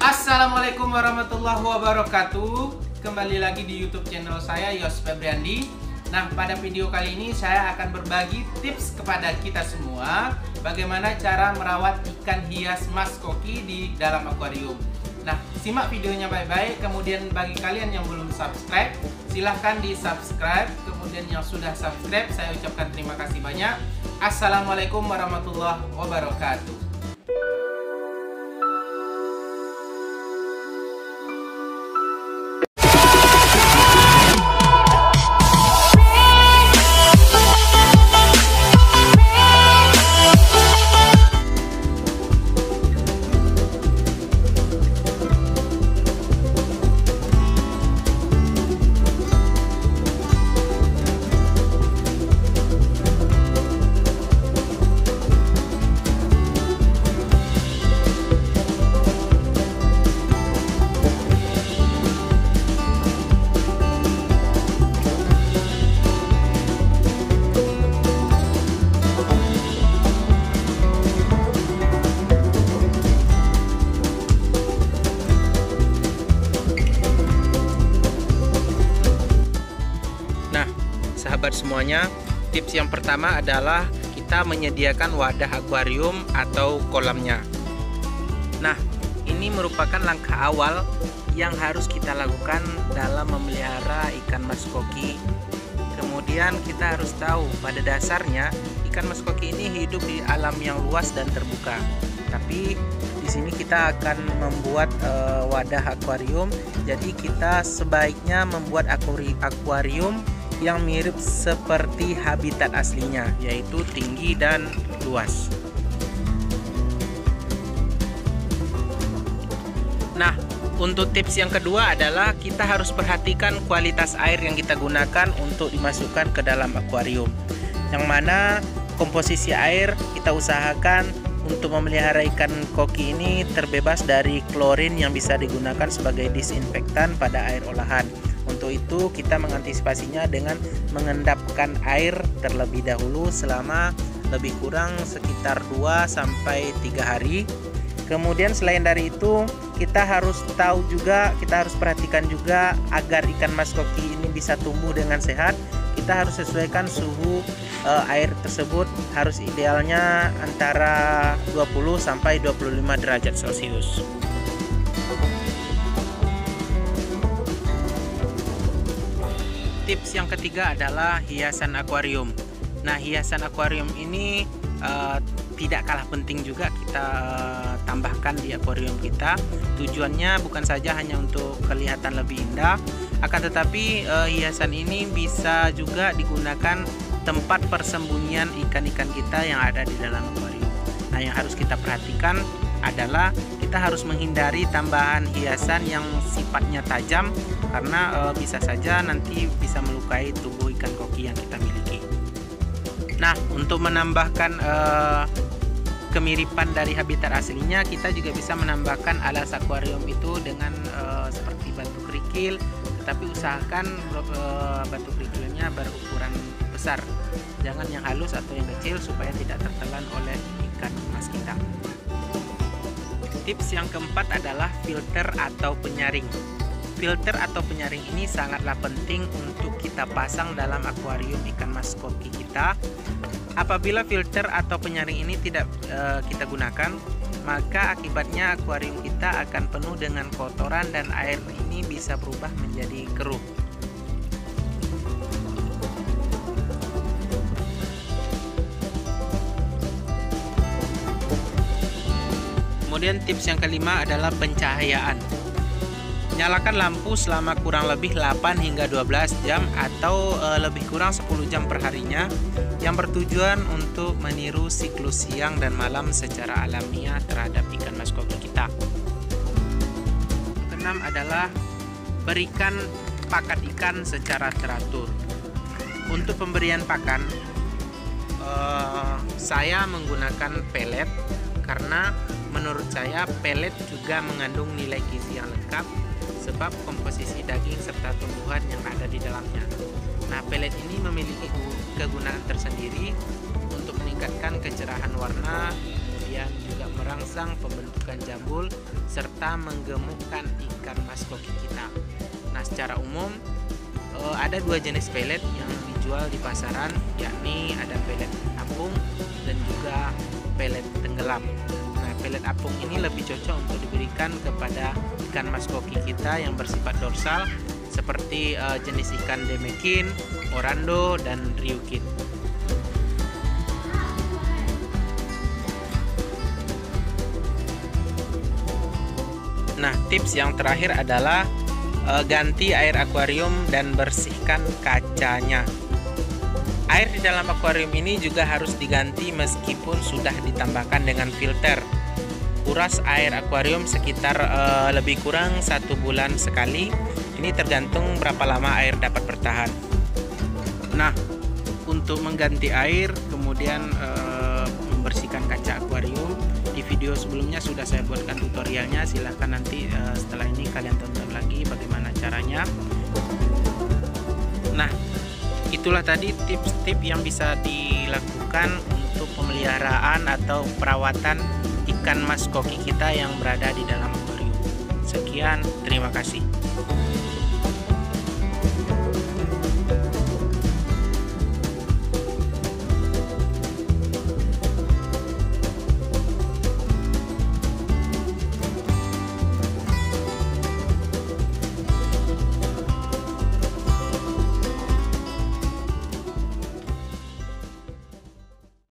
Assalamualaikum warahmatullahi wabarakatuh. Kembali lagi di YouTube channel saya, Yos Febriandi. Nah, pada video kali ini saya akan berbagi tips kepada kita semua bagaimana cara merawat ikan hias mas koki di dalam akuarium. Nah, simak videonya baik-baik. Kemudian bagi kalian yang belum subscribe, silahkan di subscribe. Kemudian yang sudah subscribe, saya ucapkan terima kasih banyak. Assalamualaikum warahmatullahi wabarakatuh. Sahabat semuanya, tips yang pertama adalah kita menyediakan wadah akuarium atau kolamnya. Nah, ini merupakan langkah awal yang harus kita lakukan dalam memelihara ikan mas koki. Kemudian kita harus tahu pada dasarnya ikan mas koki ini hidup di alam yang luas dan terbuka. Tapi di sini kita akan membuat wadah akuarium. Jadi kita sebaiknya membuat akuarium yang mirip seperti habitat aslinya, yaitu tinggi dan luas. Nah, untuk tips yang kedua adalah kita harus perhatikan kualitas air yang kita gunakan untuk dimasukkan ke dalam akuarium. Yang mana komposisi air kita usahakan untuk memelihara ikan koki ini terbebas dari klorin yang bisa digunakan sebagai disinfektan pada air olahan. Untuk itu kita mengantisipasinya dengan mengendapkan air terlebih dahulu selama lebih kurang sekitar 2-3 hari. Kemudian selain dari itu kita harus tahu juga, kita harus perhatikan juga agar ikan mas koki ini bisa tumbuh dengan sehat. Kita harus sesuaikan suhu air tersebut, harus idealnya antara 20-25 derajat Celcius. Tips yang ketiga adalah hiasan akuarium. Nah, hiasan akuarium ini tidak kalah penting juga kita tambahkan di akuarium kita. Tujuannya bukan saja hanya untuk kelihatan lebih indah, akan tetapi hiasan ini bisa juga digunakan tempat persembunyian ikan-ikan kita yang ada di dalam akuarium. Nah, yang harus kita perhatikan adalah kita harus menghindari tambahan hiasan yang sifatnya tajam, karena bisa saja nanti bisa melukai tubuh ikan koki yang kita miliki. Nah, untuk menambahkan kemiripan dari habitat aslinya, kita juga bisa menambahkan alas akuarium itu dengan seperti batu kerikil, tetapi usahakan batu kerikilnya berukuran besar, jangan yang halus atau yang kecil supaya tidak tertelan oleh ikan mas kita. Tips yang keempat adalah filter atau penyaring. Filter atau penyaring ini sangatlah penting untuk kita pasang dalam akuarium ikan mas koki kita. Apabila filter atau penyaring ini tidak kita gunakan, maka akibatnya akuarium kita akan penuh dengan kotoran dan air ini bisa berubah menjadi keruh. Kemudian tips yang kelima adalah pencahayaan. Nyalakan lampu selama kurang lebih 8 hingga 12 jam atau lebih kurang 10 jam per harinya, yang bertujuan untuk meniru siklus siang dan malam secara alamiah terhadap ikan mas koki kita. Yang keenam adalah berikan pakan ikan secara teratur. Untuk pemberian pakan, saya menggunakan pelet karena menurut saya pelet juga mengandung nilai gizi yang lengkap sebab komposisi daging serta tumbuhan yang ada di dalamnya. Nah, pelet ini memiliki kegunaan tersendiri untuk meningkatkan kecerahan warna, kemudian juga merangsang pembentukan jambul serta menggemukkan ikan mas koki kita. Nah, secara umum ada dua jenis pelet yang dijual di pasaran, yakni ada pelet apung dan juga pelet tenggelam. Nah, pelet apung ini lebih cocok untuk diberikan kepada ikan mas koki kita yang bersifat dorsal seperti jenis ikan demekin, orando, dan ryukin. Nah, tips yang terakhir adalah ganti air akuarium dan bersihkan kacanya. Air di dalam akuarium ini juga harus diganti meskipun sudah ditambahkan dengan filter. Kuras air akuarium sekitar lebih kurang 1 bulan sekali. Ini tergantung berapa lama air dapat bertahan. Nah, untuk mengganti air kemudian membersihkan kaca akuarium, di video sebelumnya sudah saya buatkan tutorialnya. Silahkan nanti setelah ini kalian tonton lagi bagaimana caranya. Nah, itulah tadi tips-tips yang bisa dilakukan untuk pemeliharaan atau perawatan ikan mas koki kita yang berada di dalam akuarium. Sekian, terima kasih.